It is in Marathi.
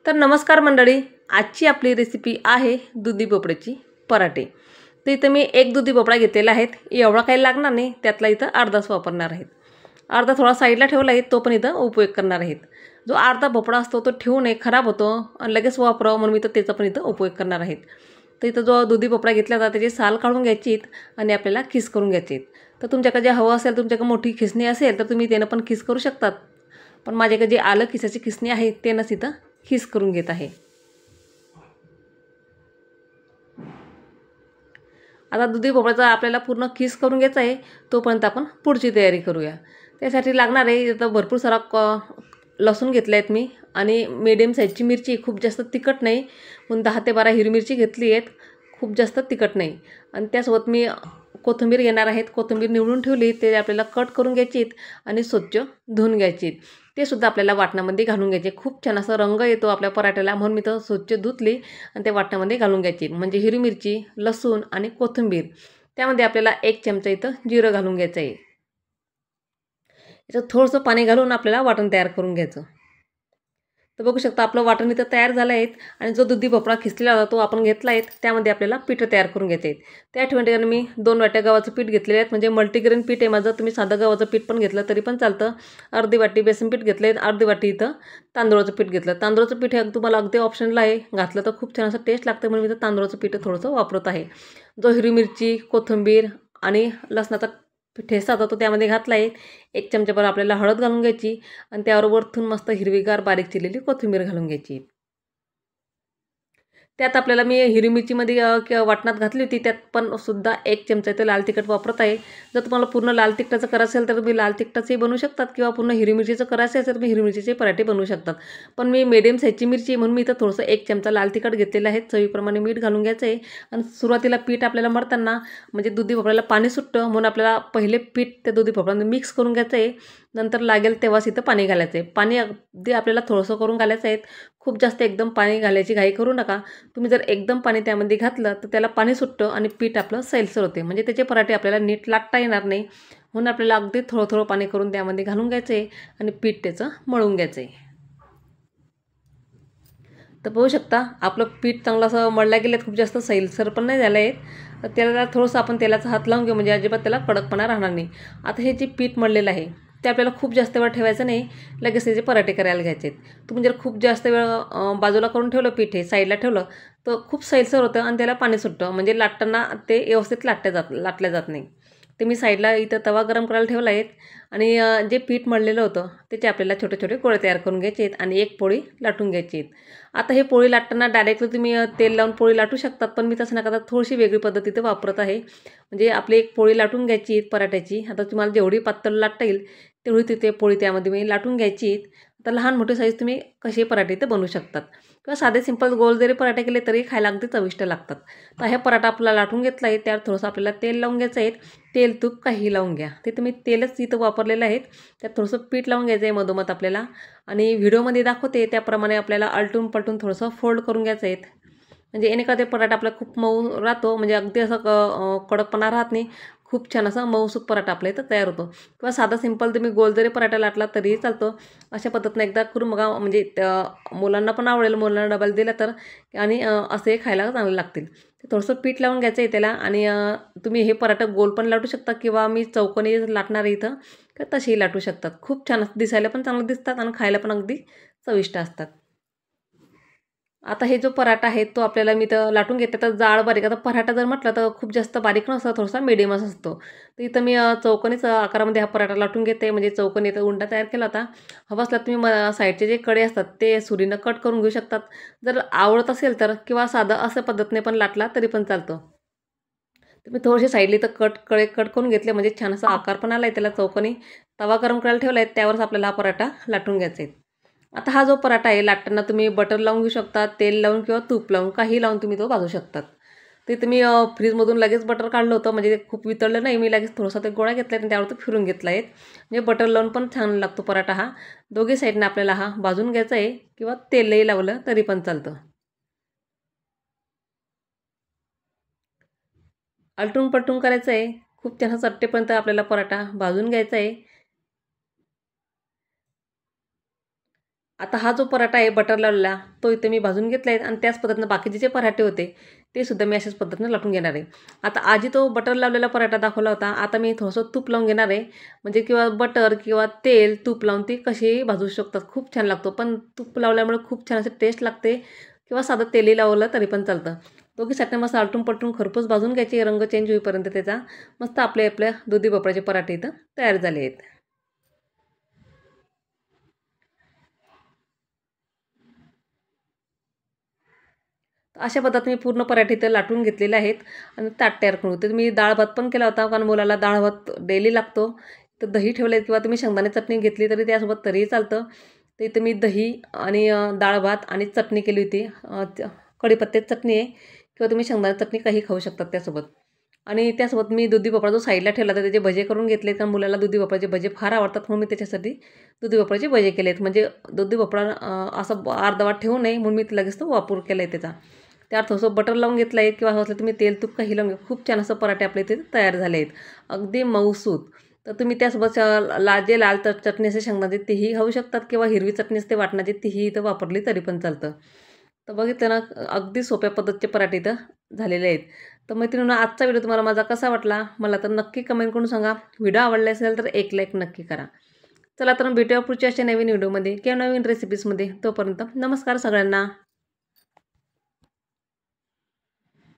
तर नमस्कार मंडळी, आजची आपली रेसिपी आहे दुधी भोपळ्याची पराठे। तर इथं मी एक दुधी भोपळा घेतलेला आहे, एवढा काही लागणार नाही, त्यातला इथं अर्धाच वापरणार आहेत। अर्धा थोडा साईडला ठेवला आहे, तो पण इथं उपयोग करणार आहेत। जो अर्धा भोपळा असतो तो ठेवू नये, खराब होतो आणि लगेच वापरावं म्हणून मी तर त्याचा पण इथं उपयोग करणार आहेत। तर इथं जो दुधी भोपळा घेतला होता त्याची साल काढून घ्यायची आणि आपल्याला किस करून घ्यायची। तर तुमच्याकडे जे हवं असेल, तुमच्याकडे मोठी खिसणी असेल तर तुम्ही त्यानं पण किस करू शकतात, पण माझ्याकडे जे आलं किसाची खिसणी आहे त्यानंच इथं खिस करून घेत आहे। आता दुधी भोपळ्याचा आपल्याला पूर्ण खिस करून घ्यायचा आहे, तोपर्यंत आपण पुढची तयारी करूया। त्यासाठी लागणार आहे इथं भरपूर सारा लसूण घेतले आहेत मी आणि मीडियम साईजची मिरची, खूप जास्त तिखट नाही, म्हणून 10 ते 12 हिरवी मिरची घेतली आहेत, खूप जास्त तिखट नाही। आणि त्यासोबत मी कोथिंबीर घेणार आहेत, कोथिंबीर निवडून ठेवली, ते आपल्याला कट करून घ्यायची आणि स्वच्छ धुवून घ्यायची। ते सुद्धा आपल्याला वाटणामध्ये घालून घ्यायचे। खूप छान असा रंग येतो आपल्या पराठ्याला, म्हणून मी तर स्वच्छ धुतली आणि ते वाटणामध्ये घालून घ्यायची। म्हणजे हिरवी मिरची, लसूण आणि कोथिंबीर, त्यामध्ये आपल्याला 1 चमचा इथं जिरं घालून घ्यायचं आहे। याच्यात थोडंसं पाणी घालून आपल्याला वाटण तयार करून घ्यायचं। तर बघू शकता आपलं वाटण इथं तयार झालं आहे आणि जो दुधी भोपळा खिसलेला होता तो आपण घेतला आहे, त्यामध्ये आपल्याला पीठ तयार करून घ्यायचे आहे। त्या ठिकाणी मी 2 वाट्या गव्हाचं पीठ घेतलेलं आहे, म्हणजे मल्टीग्रेन पीठ आहे माझं, तुम्ही साधं गव्हाचं पीठ पण घेतलं तरी पण चालतं। अर्धी वाटी बेसन पीठ घेतलं आहे, अर्धी वाटी इथं तांदूळाचं पीठ घेतलं। तांदूळाचं पीठ हे तुम्हाला अगदी ऑप्शनल आहे, घातलं तर खूप छान असं टेस्ट लागतं, म्हणून मी तर तांदूळाचं पीठ थोडंसं वापरत आहे। जो हिरवी मिरची, कोथिंबीर आणि लसणाचा ठेचा होता तो त्यामध्ये घातला आहे। 1 चमचाभर आपल्याला हळद घालून घ्यायची आणि त्यावर वरतून मस्त हिरवीगार बारीक चिरलेली कोथिंबीर घालून घ्यायची। त्यात आपल्याला मी हिरवी मिरचीमध्ये वाटणात घातली होती, त्यात पण सुद्धा 1 चमचा इथं लाल तिखट वापरत आहे। जर तुम्हाला पूर्ण लाल तिखटाचं करायचं असेल तर तुम्ही लाल तिखटाचंही बनवू शकतात, किंवा पूर्ण हिरवी मिरचीचं करायचं असेल तर तुम्ही हिरवी मिरचीचे पराठे बनवू शकतात। पण मी मीडियम साईजची मिरची म्हणून मी इथं थोडंसं 1 चमचा लाल तिखट घेतलेलं आहे। चवीप्रमाणे मीठ घालून घ्यायचं आहे आणि सुरुवातीला पीठ आपल्याला मळताना म्हणजे दुधी भोपळ्याला पाणी सुटतं, म्हणून आपल्याला पहिले पीठ त्या दुधी भोपळ्यामध्ये मिक्स करून घ्यायचं आहे, नंतर लागेल तेव्हाच इथं पाणी घालायचं आहे। पाणी अगदी आपल्याला थोडंसं करून घालायचं आहे, खूप जास्त एकदम पाणी घालायची घाई करू नका। तुम्ही जर एकदम पाणी त्यामध्ये घातलं तर त्याला पाणी सुटतं आणि पीठ आपलं सैलसर होते, म्हणजे त्याचे पराठे आपल्याला नीट लाटता येणार नाही। म्हणून आपल्याला अगदी थोडं थोडं पाणी करून त्यामध्ये घालून घ्यायचं आहे आणि पीठ त्याचं मळून घ्यायचं आहे। तर बघू शकता आपलं पीठ चांगलं असं मळलं गेलं, खूप जास्त सैलसर पण नाही झालं आहे। तर त्याला थोडंसं आपण तेलाचा हात लावून घेऊ, म्हणजे अजिबात त्याला कडकपणा राहणार नाही। आता हे जे पीठ मळलेलं आहे ते आपल्याला खूप जास्त वेळ ठेवायचं नाही, लगेच त्याचे पराठे करायला घ्यायचे आहेत। तुम्ही जर खूप जास्त वेळ बाजूला करून ठेवलं, पीठ हे साईडला ठेवलं तर खूप सैलसर होतं आणि त्याला पाणी सुटतं, म्हणजे लाटताना ते व्यवस्थित लाटल्या जात नाही। ते मी साईडला इथं तवा गरम करायला ठेवला आहे आणि जे पीठ मळलेलं होतं त्याचे आपल्याला छोटे छोटे गोळे तयार करून घ्यायचे आहेत आणि एक पोळी लाटून घ्यायची आहे। आता हे पोळी लाटताना डायरेक्टली तुम्ही तेल लावून पोळी लाटू शकतात, पण मी तसं न करता थोडीशी वेगळी पद्धत इथे वापरत आहे। म्हणजे आपली एक पोळी लाटून घ्यायची पराठ्याची, आता तुम्हाला जेवढी पातळ लाटता येईल तेवढी तिथे पोळी त्यामध्ये मी लाटून घ्यायची। आता लहान मोठे साईज तुम्ही कसे पराठे इथे बनवू शकतात, किंवा साधे सिंपल गोल जरी पराठे केले तरी खायला अगदी चविष्ट लागतात। तर हा पराठा आपला लाटून घेतला आहे, त्यावर थोडंसं आपल्याला तेल लावून घ्यायचं आहे। तेल तूप काहीही लावून घ्या, ते तुम्ही तेलच इथं वापरलेलं आहे। त्यात थोडंसं पीठ लावून घ्यायचं आहे मधोमध आपल्याला, आणि व्हिडिओमध्ये दाखवते त्याप्रमाणे आपल्याला आलटून पलटून थोडंसं फोल्ड करून घ्यायचं आहे। म्हणजे येणे ते पराठा आपला खूप मऊ राहतो, म्हणजे अगदी असं कडकपणा राहत नाही, खूप छान असा मऊसूत पराठा आपल्या इथं तयार होतो। किंवा साधा सिंपल तुम्ही गोल जरी पराठा लाटला तरीही चालतो। अशा पद्धतीने एकदा करून बघा, म्हणजे मुलांना पण आवडेल, मुलांना डब्याला दिला तर, आणि असे खायला चांगले लागतील। ते थोडंसं पीठ लावून घ्यायचं आहे त्याला, आणि तुम्ही हे पराठा गोल पण लाटू शकता, किंवा मी चौकोनी लाटणार आहे इथं तर तसेही लाटू शकतात। खूप छान दिसायला पण चांगलं दिसतात आणि खायला पण अगदी चविष्ट असतात। आता हे जो पराठा आहे तो आपल्याला मी तर लाटून घेते, तर जाड बारीक, आता पराठा जर म्हटलं तर खूप जास्त बारीक नसतं, थोडासा मिडियमच असतो। तर इथं मी चौकोनीच आकारामध्ये हा पराठा लाटून घेते, म्हणजे चौकोनी इथं उंडा तयार केला होता। हवं असलं तुम्ही साईडचे जे कडे असतात ते सुरीनं कट करून घेऊ शकतात, जर आवडत असेल तर, किंवा साधं असं पद्धतीने पण लाटला तरी पण चालतो। तुम्ही थोडेसे साईडला इथं कडे कट करून घेतले, म्हणजे छान असा आकार पण आला आहे त्याला चौकोनी। तवा गरम करायला ठेवला आहे, त्यावरच आपल्याला हा पराठा लाटून घ्यायचा आहे। आता हा जो पराठा आहे लाटताना तुम्ही बटर लावून घेऊ शकता, तेल लावून किंवा तूप लावून, काही लावून तुम्ही तो भाजू शकतात। ते तुम्ही फ्रीजमधून लगेच बटर काढलं होतं, म्हणजे ते खूप वितळलं नाही, मी लगेच थोडासा ते गोळा घेतला आणि त्यावर तो फिरून घेतला आहे। म्हणजे बटर लावून पण छान लागतो पराठा हा। दोघी साईडनं आपल्याला हा भाजून घ्यायचा आहे, किंवा तेलही लावलं तरी पण चालतं। आलटून पलटून करायचं आहे, खूप छान चट्टेपर्यंत आपल्याला पराठा भाजून घ्यायचा आहे। आता हा जो पराठा आहे बटर लावलेला तो इथे मी भाजून घेतला आहे आणि त्याच पद्धतीनं बाकीचे जे पराठे होते ते सुद्धा मी अशाच पद्धतीनं लाटून घेणार आहे. आता आधी तो बटर लावलेला पराठा दाखवला होता, आता मी थोडंसं तूप लावून घेणार आहे. म्हणजे किंवा बटर किंवा तेल तूप लावून ती कशीही भाजू शकतात, खूप छान लागतो. पण तूप लावल्यामुळे खूप छान असे टेस्ट लागते किंवा साधं तेलही लावलं तरी पण चालतं. दोघीसाठी मस्त आलटून पलटून खरपूस भाजून घ्यायचे रंग चेंज होईपर्यंत त्याचा. मस्त आपल्या दुधी भोपळ्याचे पराठे इथं तयार झाले आहेत. अशा पद्धतीने मी पूर्ण पराठे इथं लाटून घेतलेले आहेत आणि ताट तयार करून. तर मी डाळ भात पण केला होता, कारण मुलाला डाळ भात डेली लागतो. तर दही ठेवले किंवा तुम्ही शेंगदाणे चटणी घेतली तरी त्यासोबत तरीही चालतं. तर इथं मी दही आणि डाळ भात आणि चटणी केली होती. कढीपत्त्याची चटणी आहे किंवा तुम्ही शेंगदाणे चटणी काही खाऊ शकतात त्यासोबत. आणि त्यासोबत मी दुधी भोपळा जो साईडला ठेवला होता त्याचे भजे करून घेतले, कारण मुलाला दुधी भोपळ्याचे भजे फार आवडतात, म्हणून मी त्याच्यासाठी दुधी भोपळ्याचे भजे केलेत. म्हणजे दुधी भोपळा असं अर्धवट ठेवू नये म्हणून मी लगेच तो वापर केला आहे त्याचा. त्यात थोडंसं बटर लावून घेतलं आहे किंवा असलं तुम्ही तेल तूप काही लावून घ्या. खूप छान असं पराठे आपले इथे तयार झाले आहेत, अगदी मऊसूत. तर तुम्ही त्यासोबत लाल चटणी असे शेंगदाणे तीही खाऊ शकतात किंवा हिरवी चटणी असते वाटणाची तीही इथं वापरली तरी पण चालतं. तर बघितलं ना, अगदी सोप्या पद्धतीचे पराठे इथं झालेले आहेत. तर मैत्रिणींनो, आजचा व्हिडिओ तुम्हाला माझा कसा वाटला मला तर नक्की कमेंट करून सांगा. व्हिडिओ आवडला असेल तर एक लाईक नक्की करा. चला तर भेटूया पुढच्या अशा नवीन व्हिडिओमध्ये किंवा नवीन रेसिपीजमध्ये. तोपर्यंत नमस्कार सगळ्यांना.